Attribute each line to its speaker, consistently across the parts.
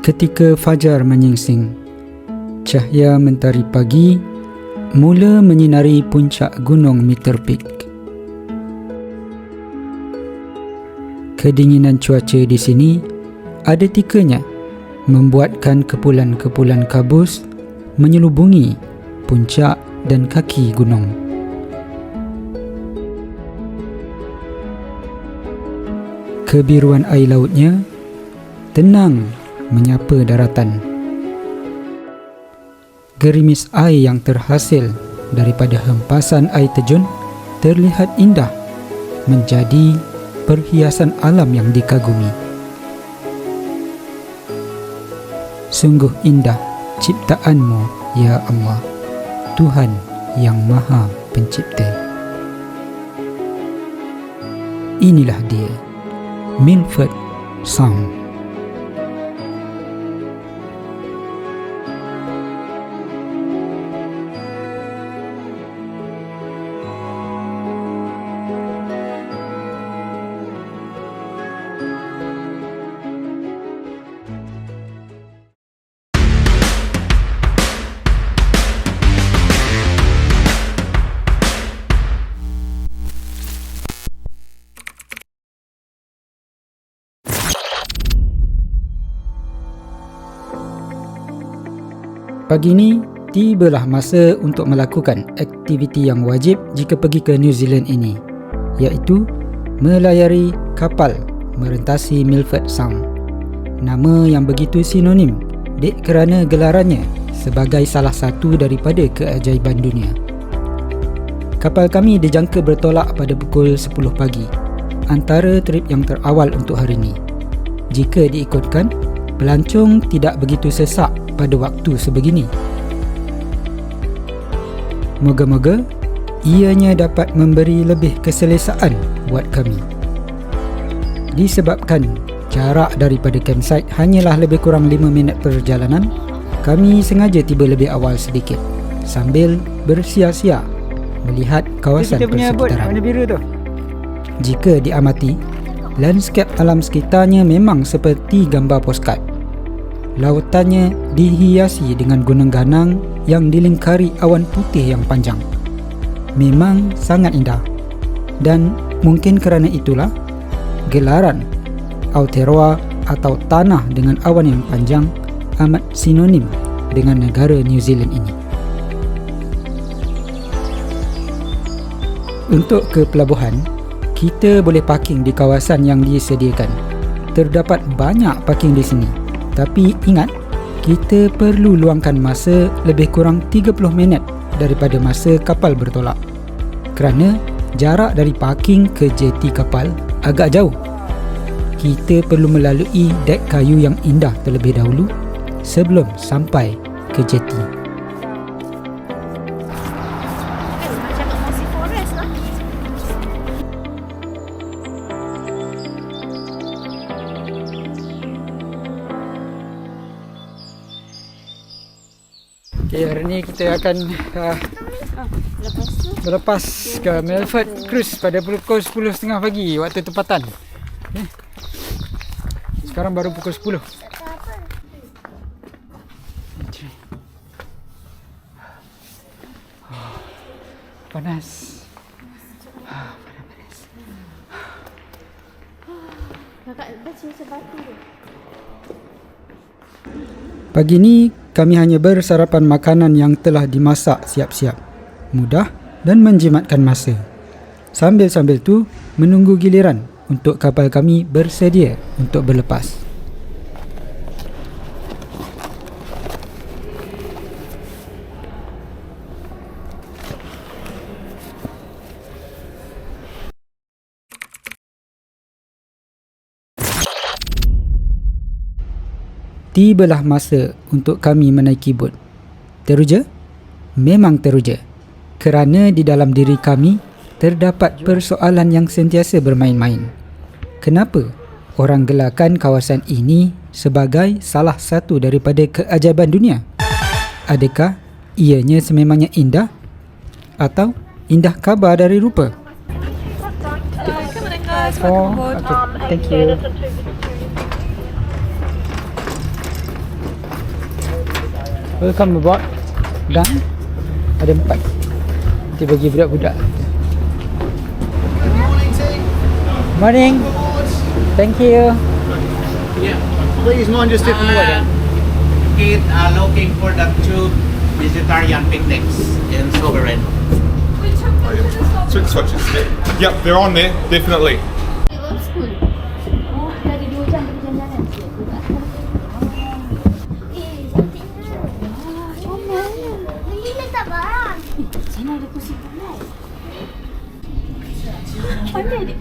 Speaker 1: Ketika fajar menyingsing, cahaya mentari pagi mula menyinari puncak gunung Meter Peak. Kedinginan cuaca di sini ada tikanya membuatkan kepulan-kepulan kabus menyelubungi puncak dan kaki gunung. Kebiruan air lautnya tenang menyapa daratan. Gerimis air yang terhasil daripada hempasan air terjun terlihat indah, menjadi perhiasan alam yang dikagumi. Sungguh indah ciptaanmu, ya Allah, Tuhan yang Maha Pencipta. Inilah dia, Milford Sound. Pagi ini, tibalah masa untuk melakukan aktiviti yang wajib jika pergi ke New Zealand ini, iaitu melayari kapal merentasi Milford Sound. Nama yang begitu sinonim dek kerana gelarannya sebagai salah satu daripada keajaiban dunia. Kapal kami dijangka bertolak pada pukul 10 pagi, antara trip yang terawal untuk hari ini. Jika diikutkan, pelancong tidak begitu sesak pada waktu sebegini. Moga-moga ianya dapat memberi lebih keselesaan buat kami. Disebabkan jarak daripada campsite hanyalah lebih kurang 5 minit perjalanan, kami sengaja tiba lebih awal sedikit sambil bersia-sia melihat kawasan persekitaran. Jika diamati, lanskap alam sekitarnya memang seperti gambar postcard. Lautannya dihiasi dengan gunung ganang yang dilingkari awan putih yang panjang. Memang sangat indah. Dan mungkin kerana itulah gelaran Aotearoa atau tanah dengan awan yang panjang amat sinonim dengan negara New Zealand ini. Untuk ke pelabuhan, kita boleh parking di kawasan yang disediakan. Terdapat banyak parking di sini. Tapi ingat, kita perlu luangkan masa lebih kurang 30 minit daripada masa kapal bertolak. Kerana jarak dari parking ke jeti kapal agak jauh. Kita perlu melalui dek kayu yang indah terlebih dahulu sebelum sampai ke jeti. Okay, hari ni kita akan berlepas ke Milford Cruise pada pukul 10.30 pagi waktu tempatan. Okay. Sekarang baru pukul 10. Panas. Panas. Kakak baca sebatu tu. Pagi ni kami hanya bersarapan makanan yang telah dimasak siap-siap, mudah dan menjimatkan masa. Sambil-sambil tu menunggu giliran untuk kapal kami bersedia untuk berlepas. Tibalah masa untuk kami menaiki bot. Teruja? Memang teruja. Kerana di dalam diri kami terdapat persoalan yang sentiasa bermain-main. Kenapa orang gelarkan kawasan ini sebagai salah satu daripada keajaiban dunia? Adakah ianya sememangnya indah? Atau indah khabar dari rupa?
Speaker 2: Oh, okay. Thank you.
Speaker 1: Welcome aboard. Dan ada 4. Kita bagi budak-budak. Morning. Thank you.
Speaker 2: Yeah. Please, mind just different way. Kid looking for the 2 vegetarian picnics in Sovereign.
Speaker 3: Yep, they're on there, definitely.
Speaker 4: School. Oh, dari 2 jam berjalan-jalan. Cantiknya. Comelnya. Ini letak barang. Sana ada kursi pulai. Pandai dek.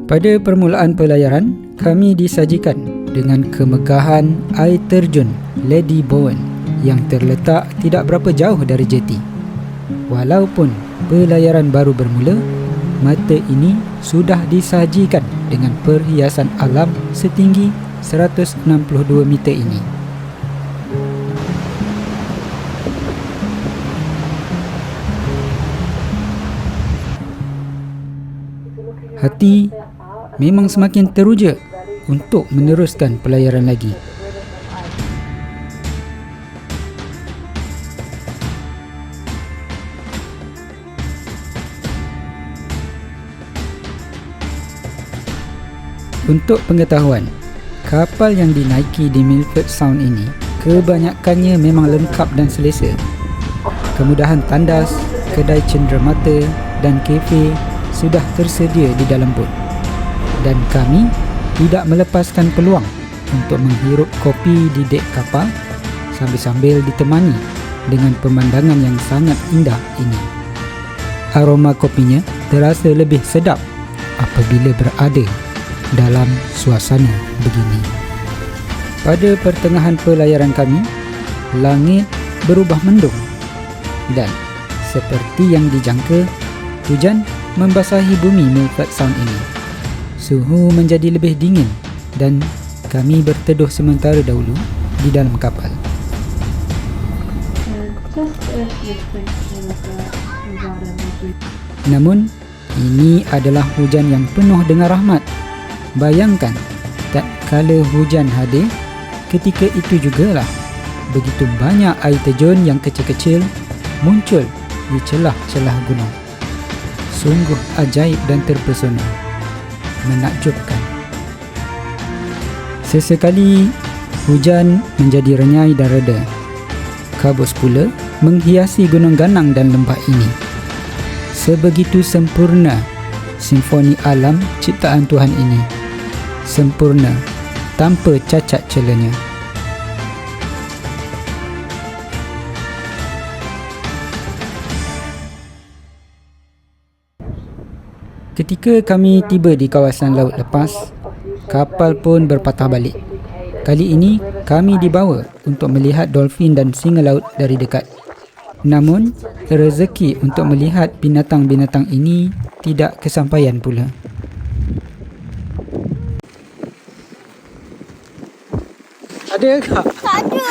Speaker 1: Pada permulaan pelayaran, kami disajikan dengan kemegahan air terjun Lady Bowen yang terletak tidak berapa jauh dari jeti. Walaupun pelayaran baru bermula, mata ini sudah disajikan dengan perhiasan alam setinggi 162 meter ini. Hati memang semakin teruja untuk meneruskan pelayaran lagi. Untuk pengetahuan, kapal yang dinaiki di Milford Sound ini kebanyakannya memang lengkap dan selesa. Kemudahan tandas, kedai cenderamata dan kafe sudah tersedia di dalam bot. Dan kami tidak melepaskan peluang untuk menghirup kopi di dek kapal sambil-sambil ditemani dengan pemandangan yang sangat indah ini. Aroma kopinya terasa lebih sedap apabila berada dalam suasana begini. Pada pertengahan pelayaran kami, langit berubah mendung dan seperti yang dijangka, hujan membasahi bumi Milford Sound ini. Suhu menjadi lebih dingin dan kami berteduh sementara dahulu di dalam kapal. Namun, ini adalah hujan yang penuh dengan rahmat. Bayangkan, tak kala hujan hadir, ketika itu jugalah begitu banyak air terjun yang kecil-kecil muncul di celah-celah gunung. Sungguh ajaib dan terpesona. Menakjubkan. Sesekali hujan menjadi renyai dan reda. Kabus pula menghiasi gunung ganang dan lembah ini. Sebegitu sempurna simfoni alam ciptaan Tuhan ini. Sempurna tanpa cacat celanya. Ketika kami tiba di kawasan laut lepas, kapal pun berpatah balik. Kali ini kami dibawa untuk melihat dolphin dan singa laut dari dekat. Namun, rezeki untuk melihat binatang-binatang ini tidak kesampaian pula. Ada ke?
Speaker 4: Tak ada.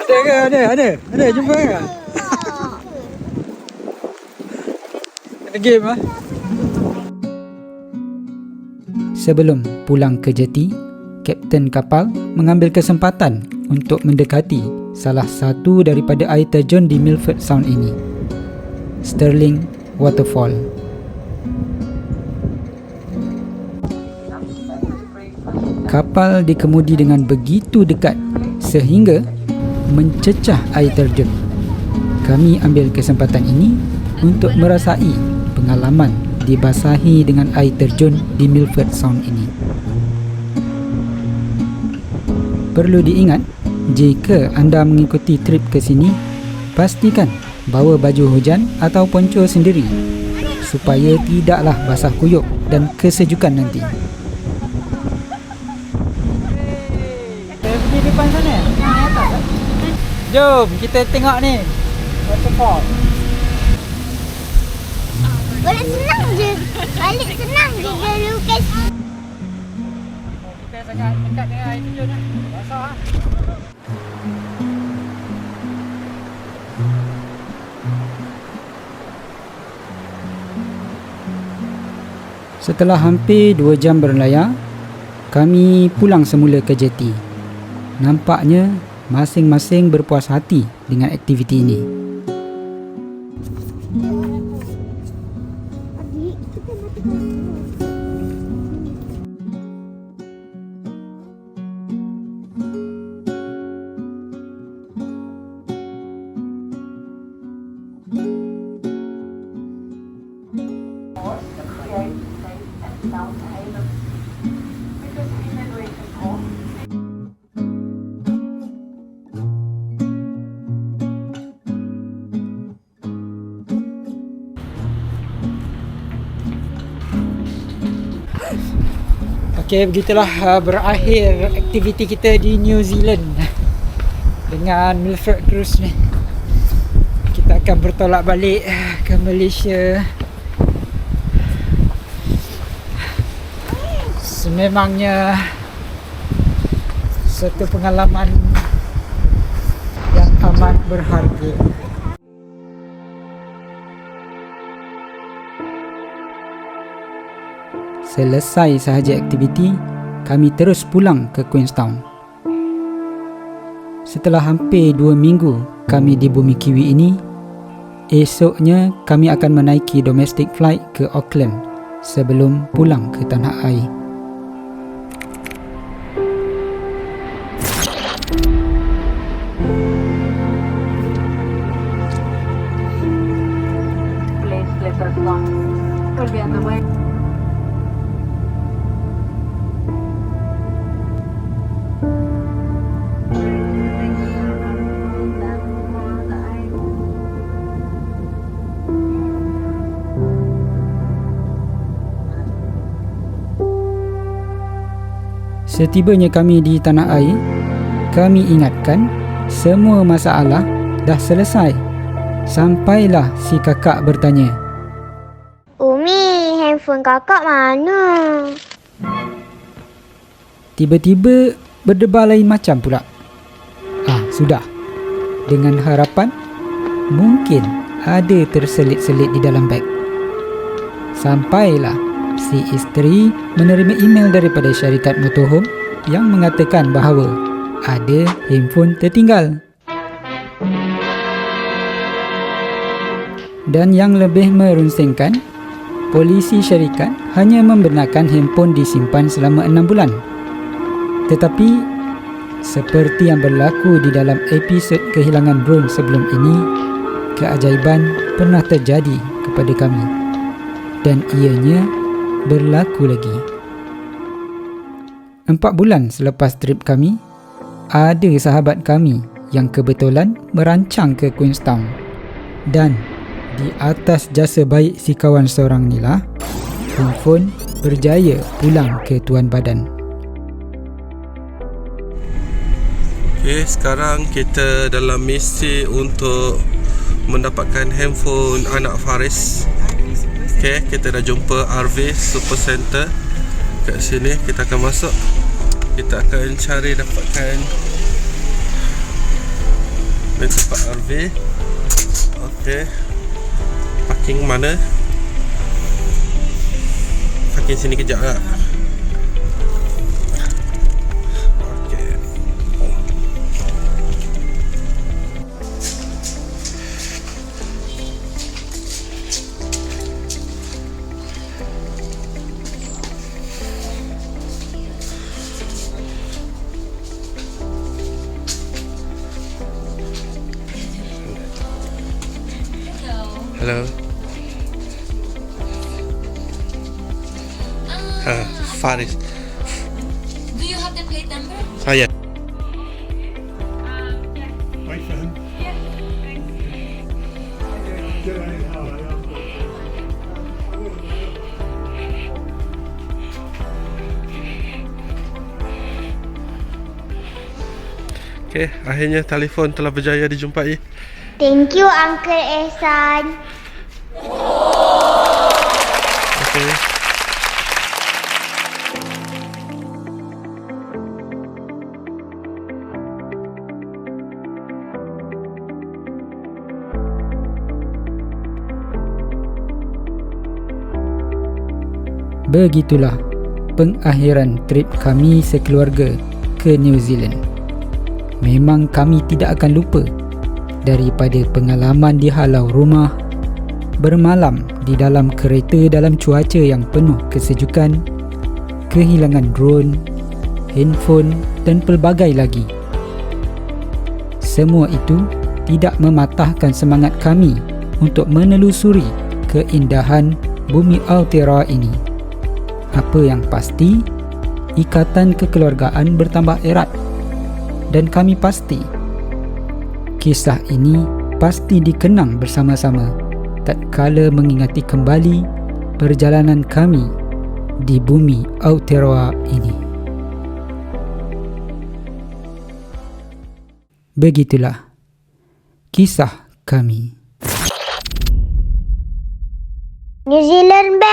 Speaker 1: Ada ke? Ada jumpa ke? Ada game lah. Sebelum pulang ke jeti, kapten kapal mengambil kesempatan untuk mendekati salah satu daripada air terjun di Milford Sound ini, Stirling Waterfall. Kapal dikemudi dengan begitu dekat sehingga mencecah air terjun. Kami ambil kesempatan ini untuk merasai pengalaman dibasahi dengan air terjun di Milford Sound ini. Perlu diingat, jika anda mengikuti trip ke sini, pastikan bawa baju hujan atau poncho sendiri supaya tidaklah basah kuyup dan kesejukan nanti. Saya pergi depan sana. Jom kita tengok ni waterfall.
Speaker 4: Balik senang je. Balik senang je dari UKS.
Speaker 1: Kita sangat dekat dengan air terjun lah. Basah lah. Setelah hampir 2 jam berlayar, kami pulang semula ke jeti. Nampaknya masing-masing berpuas hati dengan aktiviti ini. Okey, begitulah berakhir aktiviti kita di New Zealand dengan Milford Cruise ni. Kita akan bertolak balik ke Malaysia. Sememangnya satu pengalaman yang amat berharga. Selesai sahaja aktiviti, kami terus pulang ke Queenstown. Setelah hampir 2 minggu kami di bumi Kiwi ini, esoknya kami akan menaiki domestic flight ke Auckland sebelum pulang ke tanah air.
Speaker 5: Please let us know. We'll be on the way.
Speaker 1: Setibanya kami di tanah air, kami ingatkan semua masalah dah selesai. Sampailah si kakak bertanya,
Speaker 4: Umi, handphone kakak mana?
Speaker 1: tiba-tiba berdebar lain macam pula. Sudah. Dengan harapan mungkin ada terselit-selit di dalam beg. Sampailah si isteri menerima email daripada syarikat motorhome yang mengatakan bahawa ada handphone tertinggal. Dan yang lebih merunsingkan, polisi syarikat hanya membenarkan handphone disimpan selama 6 bulan. Tetapi seperti yang berlaku di dalam episod kehilangan drone sebelum ini, keajaiban pernah terjadi kepada kami. Dan ianya berlaku lagi. 4 bulan selepas trip kami, ada sahabat kami yang kebetulan merancang ke Queenstown. Dan di atas jasa baik si kawan seorang ni lah, handphone berjaya pulang ke tuan badan.
Speaker 6: Okay, sekarang kita dalam misi untuk mendapatkan handphone anak Faris. Okay, kita dah jumpa RV Super Center. Kat sini kita akan masuk. Kita akan cari dapatkan Ini tempat RV. Okey. Parking mana? Parking sini kejap lah. Okey. Hello. Faris.
Speaker 4: Do you have the plate number?
Speaker 6: Saya. Okey, akhirnya telefon telah berjaya dijumpai.
Speaker 7: Thank you, Uncle Ehsan.
Speaker 6: Okey.
Speaker 1: Begitulah pengakhiran trip kami sekeluarga ke New Zealand. Memang kami tidak akan lupa daripada pengalaman di halau rumah, bermalam di dalam kereta dalam cuaca yang penuh kesejukan, kehilangan drone, handphone dan pelbagai lagi. Semua itu tidak mematahkan semangat kami untuk menelusuri keindahan bumi Aotearoa ini. Apa yang pasti, ikatan kekeluargaan bertambah erat dan kami pasti kisah ini pasti dikenang bersama-sama tatkala mengingati kembali perjalanan kami di bumi Aotearoa ini. Begitulah kisah kami.
Speaker 7: New Zealand